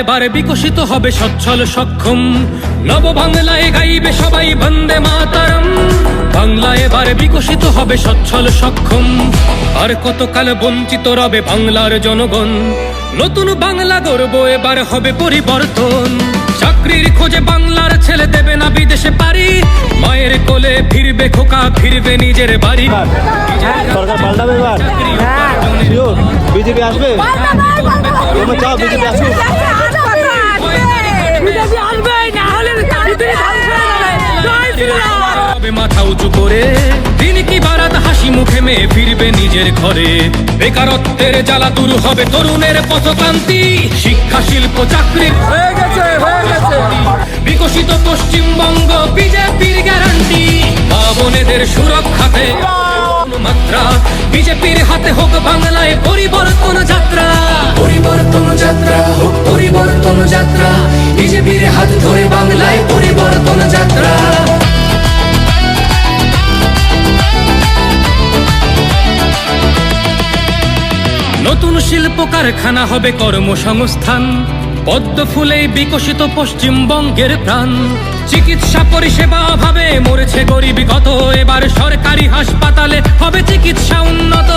এবার বিকশিত হবে সচ্ছল সক্ষম, নব বাংলায় গাইবে সবাই বন্দে মাতরম। বাংলা এবার বিকশিত হবে সচ্ছল সক্ষম, আর কতকাল বঞ্চিত রবে বাংলার জনগণ। নতুন বাংলা গর্ব এবার হবে পরিবর্তন, চাকরির খোঁজে বাংলার ছেলে দেবে না বিদেশে পারি, মায়ের কোলে ফিরবে খোকা ফিরবে নিজের বাড়ি। সরকার পাল্টাবে এবার, বিজেপি আসবে, তোমরা চাও বিজেপি আসুক? মাথা উঁচু করে দিন কি বারাত হাসি মুখে মেয়ে ফিরবে নিজের ঘরে, বেকারত্বের জ্বালা দূর হবে তরুণের পথক্রান্তি, শিক্ষা শিল্প চাকরি হয়ে গেছে। বিকশিত পশ্চিমবঙ্গ বিজেপির গ্যারান্টি, মা বোনেদের সুরক্ষাতে মাত্রা, বিজেপির হাতে হোক বাংলায় পরিবর্তন যাত্রা। পরিবর্তন যাত্রা হোক পরিবর্তন যাত্রা, বিজেপির হাত ধরে বাংলায় পরিবর্তন যাত্রা। নতুন শিল্প কারখানা হবে কর্মসংস্থান, পদ্ম ফুলেই বিকশিত পশ্চিমবঙ্গের প্রাণ। চিকিৎসা পরিষেবা অভাবে মরেছে গরিবী কত, এবার সরকারি হাসপাতালে হবে চিকিৎসা উন্নত।